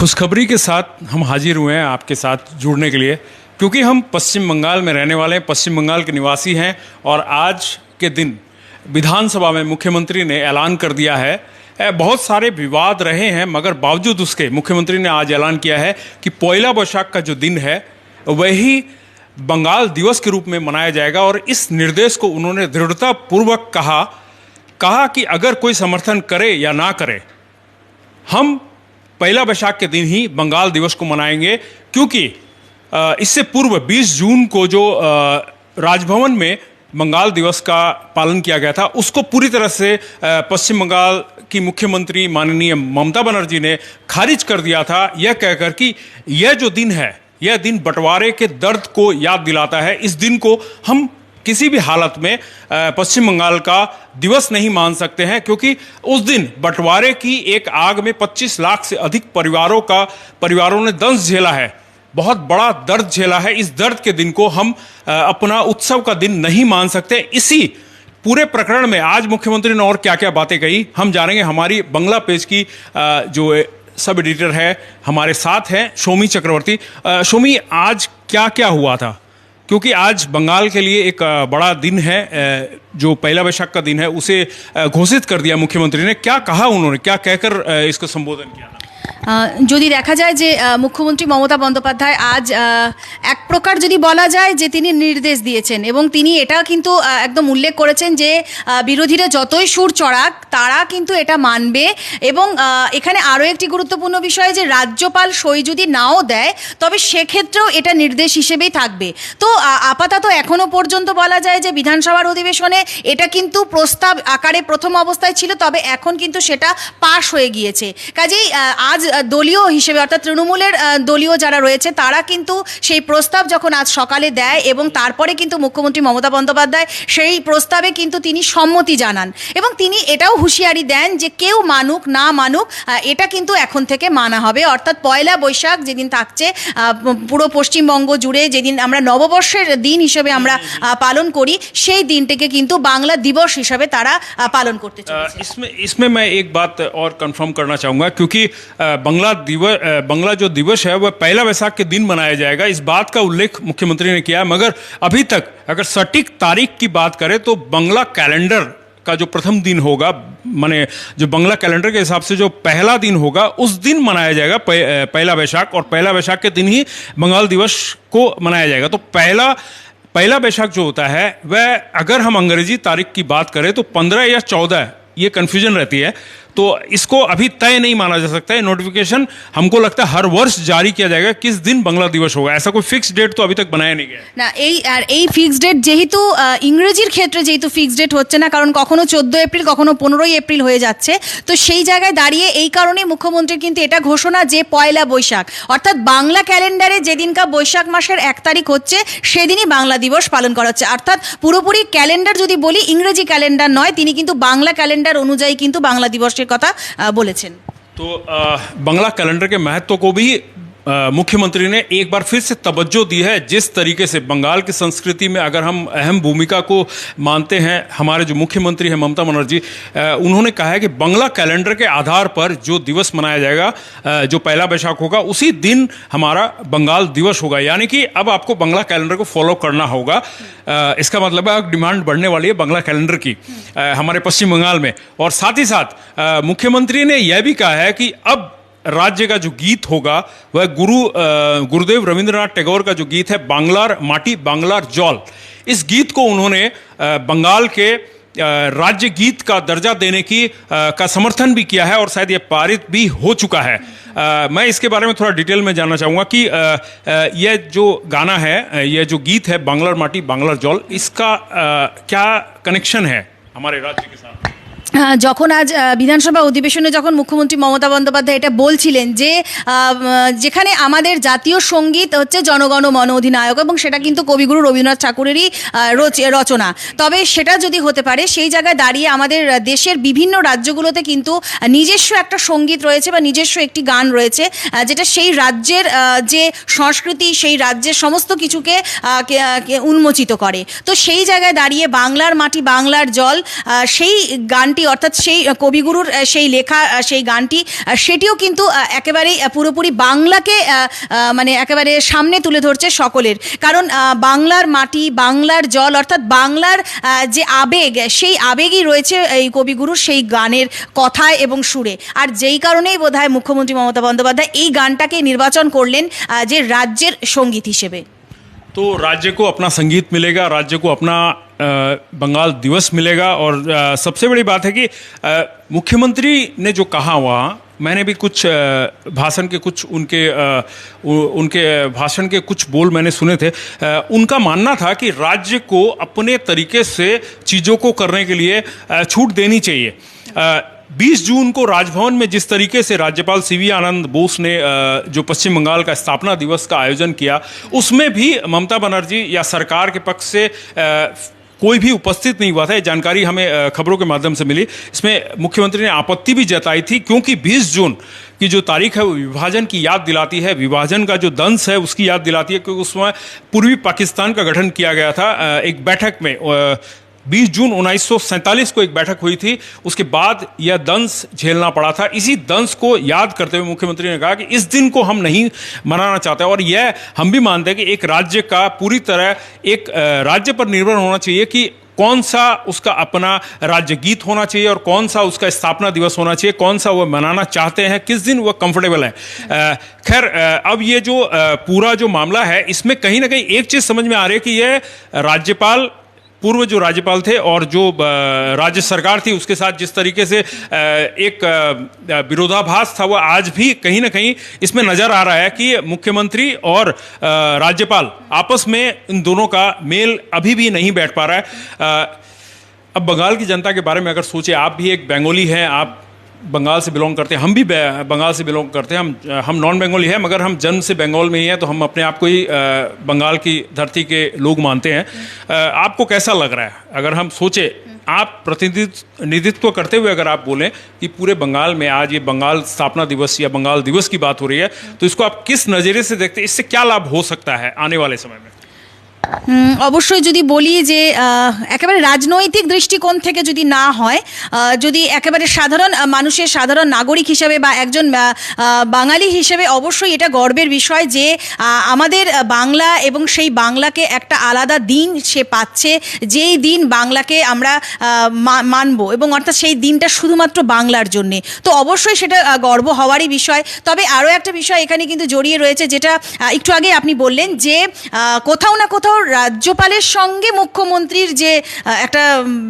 खुशखबरी के साथ हम हाजिर हुए हैं आपके साथ जुड़ने के लिए, क्योंकि हम पश्चिम बंगाल में रहने वाले हैं, पश्चिम बंगाल के निवासी हैं। और आज के दिन विधानसभा में मुख्यमंत्री ने ऐलान कर दिया है। बहुत सारे विवाद रहे हैं, मगर बावजूद उसके मुख्यमंत्री ने आज ऐलान किया है कि पयला बैसाख का जो दिन है वही बंगाल दिवस के रूप में मनाया जाएगा। और इस निर्देश को उन्होंने दृढ़तापूर्वक कहा कि अगर कोई समर्थन करे या ना करे, हम पयला बैसाख के दिन ही बंगाल दिवस को मनाएंगे। क्योंकि इससे पूर्व 20 जून को जो राजभवन में बंगाल दिवस का पालन किया गया था, उसको पूरी तरह से पश्चिम बंगाल की मुख्यमंत्री माननीय ममता बनर्जी ने खारिज कर दिया था, यह कहकर कि यह जो दिन है, यह दिन बंटवारे के दर्द को याद दिलाता है। इस दिन को हम किसी भी हालत में पश्चिम बंगाल का दिवस नहीं मान सकते हैं, क्योंकि उस दिन बंटवारे की एक आग में 25 लाख से अधिक परिवारों ने दंश झेला है, बहुत बड़ा दर्द झेला है। इस दर्द के दिन को हम अपना उत्सव का दिन नहीं मान सकते। इसी पूरे प्रकरण में आज मुख्यमंत्री ने और क्या क्या बातें कही, हम जानेंगे। हमारी बंगला पेज की जो सब एडिटर है हमारे साथ हैं शोमी चक्रवर्ती। शोमी, आज क्या क्या हुआ था? क्योंकि आज बंगाल के लिए एक बड़ा दिन है, जो पयला बैसाख का दिन है, उसे घोषित कर दिया मुख्यमंत्री ने। क्या कहा उन्होंने, क्या कहकर इसको संबोधन किया? যদি দেখা যায় যে মুখ্যমন্ত্রী মমতা বন্দ্যোপাধ্যায় আজ এক প্রকার যদি বলা যায় যে তিনি নির্দেশ দিয়েছেন, এবং তিনি এটা কিন্তু একদম উল্লেখ করেছেন যে বিরোধীরা যতই সুর চড়াক তারা কিন্তু এটা মানবে। এবং এখানে আরও একটি গুরুত্বপূর্ণ বিষয় যে রাজ্যপাল সই যদি নাও দেয় তবে সেক্ষেত্রেও এটা নির্দেশ হিসেবেই থাকবে। তো আপাতত এখনও পর্যন্ত বলা যায় যে বিধানসভার অধিবেশনে এটা কিন্তু প্রস্তাব আকারে প্রথম অবস্থায় ছিল, তবে এখন কিন্তু সেটা পাশ হয়ে গিয়েছে। কাজেই আজ দলীয় হিসেবে অর্থাৎ তৃণমূলের দলীয় যারা রয়েছে তারা কিন্তু সেই প্রস্তাব যখন আজ সকালে দেয়, এবং তারপরে কিন্তু মুখ্যমন্ত্রী মমতা বন্দ্যোপাধ্যায় সেই প্রস্তাবে কিন্তু তিনি সম্মতি জানান, এবং তিনি এটাও হুঁশিয়ারি দেন যে কেউ মানুক না মানুক এটা কিন্তু এখন থেকে মানা হবে। অর্থাৎ পয়লা বৈশাখ যেদিন থাকছে পুরো পশ্চিমবঙ্গ জুড়ে, যেদিন আমরা নববর্ষের দিন হিসেবে আমরা পালন করি, সেই দিনটিকে কিন্তু বাংলা দিবস হিসাবে তারা পালন করতে চলেছে। इसमें मैं एक बात और कंफर्म करना चाहूँगा, क्योंकि बंगला जो दिवस है वह पयला बैसाख के दिन मनाया जाएगा, इस बात का उल्लेख मुख्यमंत्री ने किया। मगर अभी तक अगर सटीक तारीख की बात करें तो बंगला कैलेंडर का जो प्रथम दिन होगा, माने जो बंगला कैलेंडर के हिसाब से जो पहला दिन होगा, उस दिन मनाया जाएगा पयला बैसाख। और पयला बैसाख के दिन ही बंगाल दिवस को मनाया जाएगा। तो पहला बैसाख जो होता है वह, अगर हम अंग्रेजी तारीख की बात करें तो 15 या 14, ये कन्फ्यूजन रहती है। तो इसको अभी तय नहीं माना जा सकता है। नोटिफिकेशन हमको लगता है हर वर्ष जारी किया जाएगा किस दिन बंगला दिवस होगा, ऐसा कोई फिक्स डेट तो अभी तक बनाया नहीं गया না। এই ফিক্স ডেট যেহেতু ইংরেজির ক্ষেত্রে যেহেতু ফিক্স ডেট হচ্ছে না, কারণ কখনো 14 এপ্রিল কখনো 15 এপ্রিল হয়ে যাচ্ছে, তো সেই জায়গায় দাঁড়িয়ে এই কারণে মুখ্যমন্ত্রীর কিন্তু এটা ঘোষণা যে পয়লা বৈশাখ, অর্থাৎ বাংলা ক্যালেন্ডারে যেদিনকা বৈশাখ মাসের 1 তারিখ হচ্ছে সেদিনই বাংলা দিবস পালন করা হচ্ছে। অর্থাৎ পুরোপুরি ক্যালেন্ডার যদি বলি, ইংরেজি ক্যালেন্ডার নয়, তিনি কিন্তু বাংলা ক্যালেন্ডার অনুযায়ী কিন্তু বাংলা দিবসের কথা বলেছেন। तो बंगला कैलेंडर के महत्व को भी मुख्यमंत्री ने एक बार फिर से तवज्जो दी है। जिस तरीके से बंगाल की संस्कृति में अगर हम अहम भूमिका को मानते हैं, हमारे जो मुख्यमंत्री हैं ममता बनर्जी, उन्होंने कहा है कि बंगला कैलेंडर के आधार पर जो दिवस मनाया जाएगा, जो पयला बैसाख होगा, उसी दिन हमारा बंगाल दिवस होगा। यानी कि अब आपको बंगला कैलेंडर को फॉलो करना होगा। इसका मतलब है डिमांड बढ़ने वाली है बंगला कैलेंडर की हमारे पश्चिम बंगाल में। और साथ ही साथ मुख्यमंत्री ने यह भी कहा है कि अब राज्य का जो गीत होगा वह गुरुदेव रविंद्रनाथ टैगोर का जो गीत है, बांग्लार माटी बांग्लार जल, इस गीत को उन्होंने बंगाल के राज्य गीत का दर्जा देने का समर्थन भी किया है, और शायद ये पारित भी हो चुका है। मैं इसके बारे में थोड़ा डिटेल में जानना चाहूँगा कि यह जो गाना है, यह जो गीत है बांग्लार माटी बांग्लार जल, इसका क्या कनेक्शन है हमारे राज्य के साथ? যখন আজ বিধানসভা অধিবেশনে যখন মুখ্যমন্ত্রী মমতা বন্দ্যোপাধ্যায় এটা বলছিলেন যে যেখানে আমাদের জাতীয় সঙ্গীত হচ্ছে জনগণ মন অধিনায়ক, এবং সেটা কিন্তু কবিগুরু রবীন্দ্রনাথ ঠাকুরেরই রচনা, তবে সেটা যদি হতে পারে সেই জায়গায় দাঁড়িয়ে আমাদের দেশের বিভিন্ন রাজ্যগুলোতে কিন্তু নিজস্ব একটা সঙ্গীত রয়েছে বা নিজস্ব একটি গান রয়েছে, যেটা সেই রাজ্যের যে সংস্কৃতি, সেই রাজ্যের সমস্ত কিছুকে উন্মোচিত করে। তো সেই জায়গায় দাঁড়িয়ে বাংলার মাটি বাংলার জল, সেই গানটি গানটি অর্থাৎ সেই কবিগুরুর সেই লেখা সেই গানটি সেটিও কিন্তু একেবারেই পুরোপুরি বাংলাকে মানে একেবারে সামনে তুলে ধরছে সকলের, কারণ বাংলার মাটি, বাংলার জল অর্থাৎ বাংলার যে আবেগ, সেই আবেগই রয়েছে এই কবিগুরুর সেই গানের কথায় এবং সুরে। আর যেই কারণেই বোধহয় মুখ্যমন্ত্রী মমতা বন্দ্যোপাধ্যায় এই গানটাকে নির্বাচন করলেন যে রাজ্যের সঙ্গীত হিসেবে। तो राज्य को अपना संगीत मिलेगा, राज्य को अपना बंगाल दिवस मिलेगा। और सबसे बड़ी बात है कि मुख्यमंत्री ने जो कहा वहाँ, मैंने भी कुछ भाषण के कुछ उनके भाषण के कुछ बोल मैंने सुने थे। उनका मानना था कि राज्य को अपने तरीके से चीज़ों को करने के लिए छूट देनी चाहिए। 20 जून को राजभवन में जिस तरीके से राज्यपाल सीवी आनंद बोस ने जो पश्चिम बंगाल का स्थापना दिवस का आयोजन किया, उसमें भी ममता बनर्जी या सरकार के पक्ष से कोई भी उपस्थित नहीं हुआ था। ये जानकारी हमें खबरों के माध्यम से मिली। इसमें मुख्यमंत्री ने आपत्ति भी जताई थी, क्योंकि 20 जून की जो तारीख है वो विभाजन की याद दिलाती है, विभाजन का जो दंश है उसकी याद दिलाती है, क्योंकि उसमें पूर्वी पाकिस्तान का गठन किया गया था। एक बैठक में 20 जून 1947 को एक बैठक हुई थी, उसके बाद यह दंश झेलना पड़ा था। इसी दंश को याद करते हुए मुख्यमंत्री ने कहा कि इस दिन को हम नहीं मनाना चाहते, और यह हम भी मानते हैं कि एक राज्य का पूरी तरह एक राज्य पर निर्भर होना चाहिए कि कौन सा उसका अपना राज्य गीत होना चाहिए और कौन सा उसका स्थापना दिवस होना चाहिए, कौन सा वह मनाना चाहते हैं, किस दिन वह कंफर्टेबल है। खैर, अब ये जो पूरा जो मामला है, इसमें कहीं ना कहीं एक चीज़ समझ में आ रही है कि यह राज्यपाल, पूर्व जो राज्यपाल थे और जो राज्य सरकार थी, उसके साथ जिस तरीके से एक विरोधाभास था, वो आज भी कहीं ना कहीं इसमें नजर आ रहा है कि मुख्यमंत्री और राज्यपाल आपस में इन दोनों का मेल अभी भी नहीं बैठ पा रहा है। अब बंगाल की जनता के बारे में अगर सोचे, आप भी एक बंगाली हैं, आप बंगाल से बिलोंग करते हैं, हम भी बंगाल से बिलोंग करते हैं, हम नॉन बंगाली हैं, मगर हम जन्म से बंगाल में ही हैं, तो हम अपने आप को ही बंगाल की धरती के लोग मानते हैं। आपको कैसा लग रहा है, अगर हम सोचे, आप प्रतिनिधित्व करते हुए अगर आप बोलें कि पूरे बंगाल में आज ये बंगाल स्थापना दिवस या बंगाल दिवस की बात हो रही है, तो इसको आप किस नज़रिए से देखते हैं, इससे क्या लाभ हो सकता है आने वाले समय में? অবশ্যই যদি বলি যে একেবারে রাজনৈতিক দৃষ্টিকোণ থেকে যদি না হয়, যদি একেবারে সাধারণ মানুষের, সাধারণ নাগরিক হিসেবে বা একজন বাঙালি হিসেবে অবশ্যই এটা গর্বের বিষয় যে আমাদের বাংলা এবং সেই বাংলাকে একটা আলাদা দিন সে পাচ্ছে, যেই দিন বাংলাকে আমরা মানব, এবং অর্থাৎ সেই দিনটা শুধুমাত্র বাংলার জন্যে। তো অবশ্যই সেটা গর্ব হওয়ারই বিষয়। তবে আরও একটা বিষয় এখানে কিন্তু জড়িয়ে রয়েছে, যেটা একটু আগে আপনি বললেন যে কোথাও না কোথাও রাজ্যপালের সঙ্গে মুখ্যমন্ত্রীর যে একটা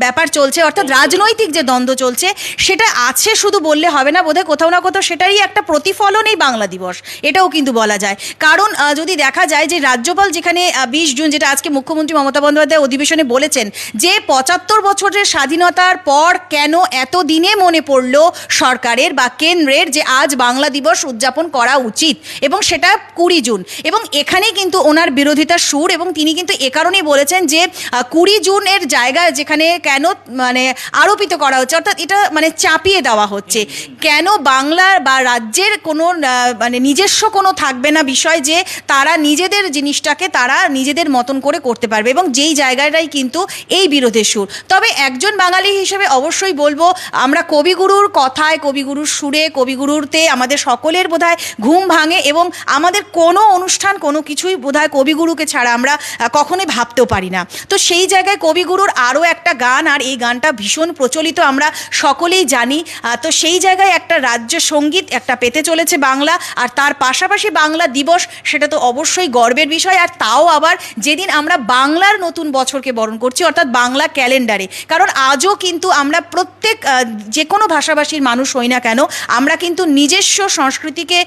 ব্যাপার চলছে, অর্থাৎ রাজনৈতিক যে দ্বন্দ্ব চলছে, সেটা আছে শুধু বললে হবে না, বোধহয় কোথাও না কোথাও সেটারই একটা প্রতিফলন এই বাংলা দিবস, এটাও কিন্তু বলা যায়। কারণ যদি দেখা যায় যে রাজ্যপাল যেখানে 20 জুন, যেটা আজকে মুখ্যমন্ত্রী মমতা বন্দ্যোপাধ্যায় অধিবেশনে বলেছেন যে 75 বছরের স্বাধীনতার পর কেন এত দিনে মনে পড়ল সরকারের বা কেন্দ্রের যে আজ বাংলা দিবস উদযাপন করা উচিত, এবং সেটা 20 জুন, এবং এখানেই কিন্তু ওনার বিরোধিতার সুর, এবং তিনি কিন্তু এ কারণেই বলেছেন যে 20 জুনের জায়গায় যেখানে কেন মানে আরোপিত করা হচ্ছে, অর্থাৎ এটা মানে চাপিয়ে দেওয়া হচ্ছে, কেন বাংলার বা রাজ্যের কোনো মানে নিজস্ব কোনো থাকবে না বিষয়, যে তারা নিজেদের জিনিসটাকে তারা নিজেদের মতন করে করতে পারবে, এবং যেই জায়গাটাই কিন্তু এই বিরোধের সুর। তবে একজন বাঙালি হিসেবে অবশ্যই বলবো, আমরা কবিগুরুর কথায়, কবিগুরুর সুরে, কবিগুরুতে আমাদের সকলের বোধহয় ঘুম ভাঙে, এবং আমাদের কোনো অনুষ্ঠান, কোনো কিছুই বোধহয় কবিগুরুকে ছাড়া আমরা কখনোই ভাবতেও পারি না। তো সেই জায়গায় কবিগুরুর আরও একটা গান, আর এই গানটা ভীষণ প্রচলিত, আমরা সকলেই জানি। তো সেই জায়গায় একটা রাজ্য সঙ্গীত একটা পেতে চলেছে বাংলা, আর তার পাশাপাশি বাংলা দিবস, সেটা তো অবশ্যই গর্বের বিষয়। আর তাও আবার যেদিন আমরা বাংলার নতুন বছরকে বরণ করছি, অর্থাৎ বাংলা ক্যালেন্ডারে। কারণ আজও কিন্তু আমরা প্রত্যেক যে কোনো ভাষাভাষীর মানুষ হই না কেন, আমরা কিন্তু নিজস্ব সংস্কৃতিকে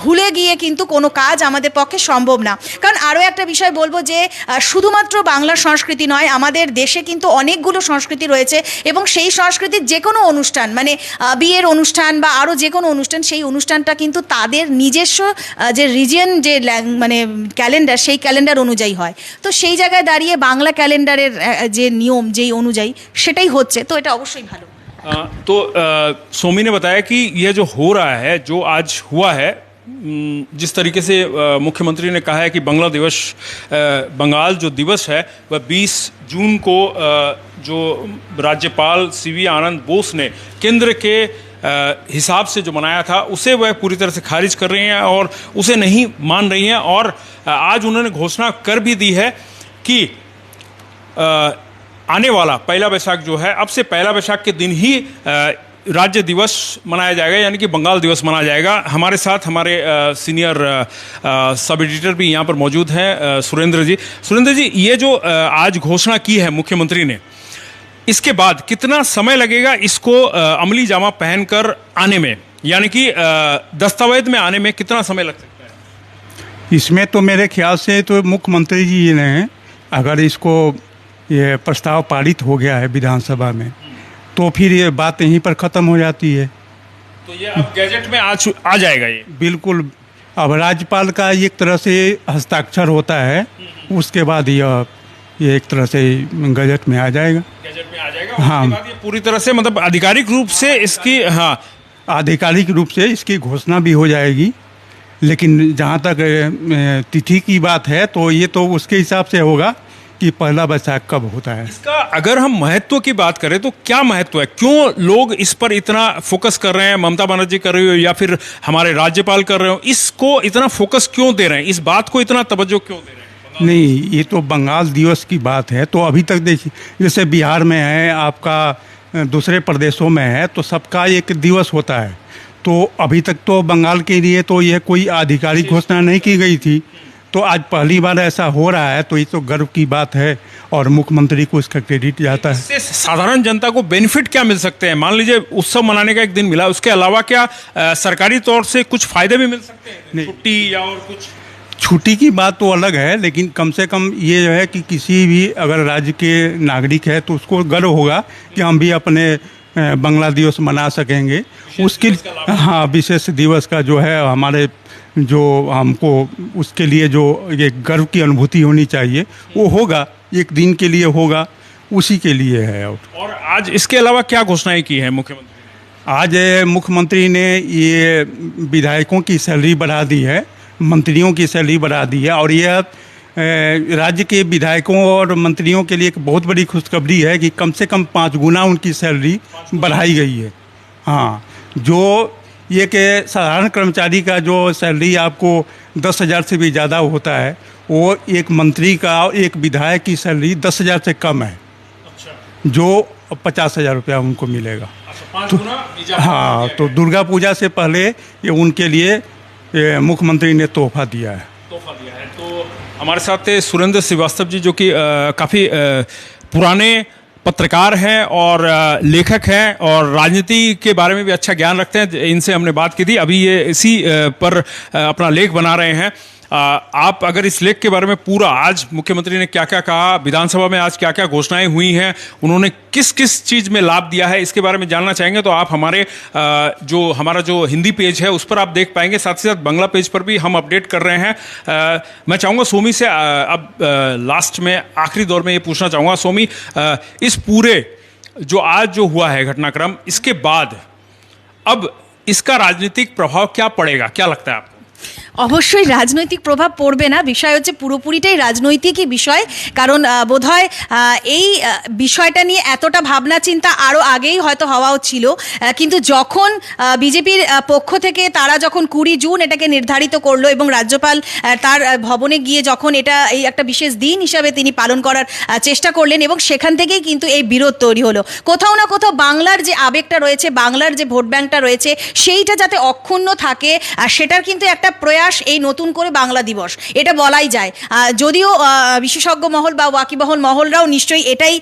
ভুলে গিয়ে কিন্তু কোনো কাজ আমাদের পক্ষে সম্ভব না। কারণ আরও একটা বিষয় বলবো যে শুধুমাত্র বাংলা সংস্কৃতি নয়, আমাদের দেশে কিন্তু অনেকগুলো সংস্কৃতি রয়েছে, এবং সেই সংস্কৃতির যে কোনো অনুষ্ঠান, মানে বিয়ের অনুষ্ঠান বা আরও যে কোনো অনুষ্ঠান, সেই অনুষ্ঠানটা কিন্তু তাদের নিজস্ব যে রিজিয়ন, যে মানে ক্যালেন্ডার, সেই ক্যালেন্ডার অনুযায়ী হয়। তো সেই জায়গায় দাঁড়িয়ে বাংলা ক্যালেন্ডারের যে নিয়ম, যেই অনুযায়ী সেটাই হচ্ছে, তো এটা অবশ্যই ভালো। तो सोमी ने बताया कि यह जो हो रहा है, जो आज हुआ है, जिस तरीके से मुख्यमंत्री ने कहा है कि बंगाल जो दिवस है वह 20 जून को जो राज्यपाल सीवी आनंद बोस ने केंद्र के हिसाब से जो मनाया था उसे वह पूरी तरह से खारिज कर रही हैं और उसे नहीं मान रही हैं। और आज उन्होंने घोषणा कर भी दी है कि आने वाला पहला बैसाख जो है, अब से पहला बैसाख के दिन ही राज्य दिवस मनाया जाएगा, यानी कि बंगाल दिवस मनाया जाएगा। हमारे साथ हमारे सीनियर सब एडिटर भी यहाँ पर मौजूद हैं, सुरेंद्र जी। सुरेंद्र जी, ये जो आज घोषणा की है मुख्यमंत्री ने, इसके बाद कितना समय लगेगा इसको अमली जामा पहनकर आने में, यानी कि दस्तावेज में आने में कितना समय लग सकता है? इसमें तो मेरे ख्याल से तो मुख्यमंत्री जी ने, अगर इसको ये प्रस्ताव पारित हो गया है विधानसभा में, तो फिर ये बात यहीं पर ख़त्म हो जाती है। तो ये अब गैजेट में आ जाएगा ये? बिल्कुल, अब राज्यपाल का एक तरह से हस्ताक्षर होता है, उसके बाद ये एक तरह से गजट में आ जाएगा। गैजेट में आ जाएगा। हाँ, उसके बाद ये पूरी तरह से मतलब आधिकारिक रूप से इसकी आधिकारिक रूप से इसकी घोषणा भी हो जाएगी। लेकिन जहाँ तक तिथि की बात है तो ये तो उसके हिसाब से होगा कि पहला बैसाख कब होता है। इसका अगर हम महत्व की बात करें तो क्या महत्व है? क्यों लोग इस पर इतना फोकस कर रहे हैं? ममता बनर्जी कर रही हो या फिर हमारे राज्यपाल कर रहे हो, इसको इतना फोकस क्यों दे रहे हैं? इस बात को इतना तवज्जो क्यों दे रहे हैं? नहीं, ये तो बंगाल दिवस की बात है। तो अभी तक देखिए, जैसे बिहार में है, आपका दूसरे प्रदेशों में है, तो सबका एक दिवस होता है। तो अभी तक तो बंगाल के लिए तो यह कोई आधिकारिक घोषणा नहीं की गई थी। तो आज पहली बार ऐसा हो रहा है, तो ये तो गर्व की बात है और मुख्यमंत्री को इसका क्रेडिट जाता है। इससे साधारण जनता को बेनिफिट क्या मिल सकते हैं? मान लीजिए उत्सव मनाने का एक दिन मिला, उसके अलावा क्या सरकारी तौर से कुछ फायदे भी मिल सकते हैं? छुट्टी या और कुछ? छुट्टी की बात तो अलग है, लेकिन कम से कम ये जो है कि किसी भी अगर राज्य के नागरिक है तो उसको गर्व होगा कि हम भी अपने बंगला दिवस मना सकेंगे। उसके हाँ, विशेष दिवस का जो है हमारे जो हमको उसके लिए जो ये गर्व की अनुभूति होनी चाहिए वो होगा, एक दिन के लिए होगा, उसी के लिए है। और आज इसके अलावा क्या घोषणाएं की है मुख्यमंत्री ने? आज मुख्यमंत्री ने ये विधायकों की सैलरी बढ़ा दी है, मंत्रियों की सैलरी बढ़ा दी है, और यह राज्य के विधायकों और मंत्रियों के लिए एक बहुत बड़ी खुशखबरी है कि कम से कम 5 गुना उनकी सैलरी बढ़ाई गई है। हाँ, जो ये कि साधारण कर्मचारी का जो सैलरी आपको 10,000 से भी ज़्यादा होता है, वो एक मंत्री का और एक विधायक की सैलरी 10,000 से कम है। अच्छा। जो 50,000 रुपया उनको मिलेगा। अच्छा, 5 गुना। हाँ, तो दुर्गा पूजा से पहले ये उनके लिए मुख्यमंत्री ने तोहफा दिया है। तो हमारे साथ सुरेंद्र श्रीवास्तव जी, जो कि काफ़ी पुराने पत्रकार हैं और लेखक हैं और राजनीति के बारे में भी अच्छा ज्ञान रखते हैं। इनसे हमने बात की थी, अभी ये इसी पर अपना लेख बना रहे हैं। आप अगर इस लेख के बारे में पूरा, आज मुख्यमंत्री ने क्या क्या कहा, विधानसभा में आज क्या क्या घोषणाएं हुई हैं, उन्होंने किस किस चीज़ में लाभ दिया है, इसके बारे में जानना चाहेंगे तो आप हमारे हमारा जो हिंदी पेज है उस पर आप देख पाएंगे। साथ ही साथ बांग्ला पेज पर भी हम अपडेट कर रहे हैं। मैं चाहूँगा सोमी से अब लास्ट में आखिरी दौर में ये पूछना चाहूँगा, सोमी, इस पूरे जो आज जो हुआ है घटनाक्रम, इसके बाद अब इसका राजनीतिक प्रभाव क्या पड़ेगा, क्या लगता है आपको? অবশ্যই রাজনৈতিক প্রভাব পড়বে না, বিষয় হচ্ছে পুরোপুরিটাই রাজনৈতিকই বিষয়। কারণ বোধহয় এই বিষয়টা নিয়ে এতটা ভাবনা চিন্তা আরও আগেই হয়তো হওয়াও ছিল, কিন্তু যখন বিজেপির পক্ষ থেকে তারা যখন 20 জুন এটাকে নির্ধারিত করলো এবং রাজ্যপাল তার ভবনে গিয়ে যখন এটা এই একটা বিশেষ দিন হিসাবে তিনি পালন করার চেষ্টা করলেন এবং সেখান থেকেই কিন্তু এই বিরোধ তৈরি হলো। কোথাও না কোথাও বাংলার যে আবেগটা রয়েছে, বাংলার যে ভোট ব্যাংকটা রয়েছে, সেইটা যাতে অক্ষুণ্ণ থাকে, সেটার কিন্তু একটা প্রয়াস এই নতুন করে বাংলা দিবস, এটা বলাই যায়। যদিও বিশেষজ্ঞ মহল বা ওয়াকিবহল মহলরাও নিশ্চয়ই এটাই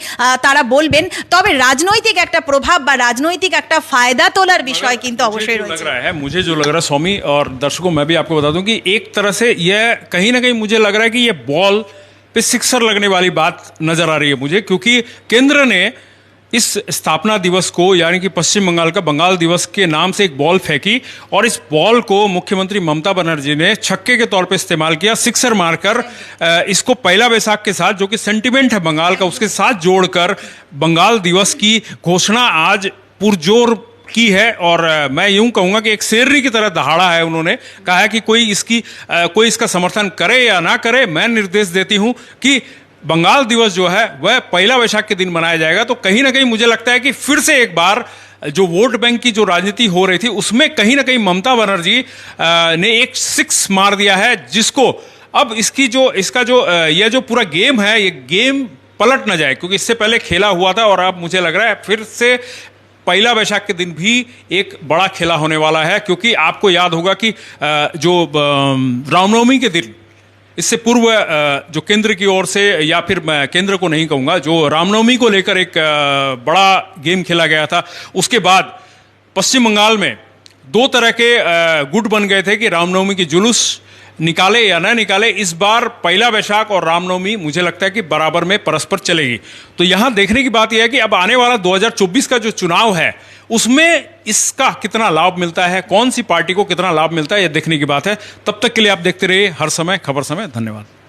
তারা বলবেন, তবে রাজনৈতিক একটা প্রভাব বা রাজনৈতিক একটা ফায়দা তোলার বিষয় কিন্তু অবশ্যই রয়েছে। मुझे जो लग रहा है स्वामी और दर्शकों, मैं भी आपको बता दूं कि एक तरह से यह कहीं ना कहीं मुझे लग रहा है कि यह बॉल पे सिक्सर लगने वाली बात नजर आ रही है मुझे, क्योंकि केंद्र ने इस स्थापना दिवस को, यानी कि पश्चिम बंगाल का बंगाल दिवस के नाम से एक बॉल फेंकी और इस बॉल को मुख्यमंत्री ममता बनर्जी ने छक्के के तौर पे इस्तेमाल किया, सिक्सर मारकर इसको पहला बैसाख के साथ, जो कि सेंटिमेंट है बंगाल का, उसके साथ जोड़कर बंगाल दिवस की घोषणा आज पुरजोर की है और मैं यूं कहूंगा कि एक शेरनी की तरह दहाड़ा है। उन्होंने कहा है कि कोई इसका समर्थन करे या ना करे, मैं निर्देश देती हूं कि बंगाल दिवस जो है वह 1 वैशाख के दिन मनाया जाएगा। तो कहीं ना कहीं मुझे लगता है कि फिर से एक बार जो वोट बैंक की जो राजनीति हो रही थी उसमें कहीं ना कहीं ममता बनर्जी ने एक 6 मार दिया है, जिसको अब यह जो पूरा गेम है, ये गेम पलट ना जाए, क्योंकि इससे पहले खेला हुआ था और अब मुझे लग रहा है फिर से 1 वैशाख के दिन भी एक बड़ा खेला होने वाला है। क्योंकि आपको याद होगा कि जो रामनवमी के दिन, इससे पूर्व जो केंद्र की ओर से, या फिर मैं केंद्र को नहीं कहूंगा, जो रामनवमी को लेकर एक बड़ा गेम खेला गया था, उसके बाद पश्चिम बंगाल में 2 तरह के गुट बन गए थे कि रामनवमी की जुलूस निकाले या ना निकाले। इस बार 1 वैशाख और रामनवमी मुझे लगता है कि बराबर में परस्पर चलेगी। तो यहां देखने की बात यह है कि अब आने वाला 2024 का जो चुनाव है उसमें इसका कितना लाभ मिलता है, कौन सी पार्टी को कितना लाभ मिलता है, यह देखने की बात है। तब तक के लिए आप देखते रहिए हर समय खबर समय। धन्यवाद।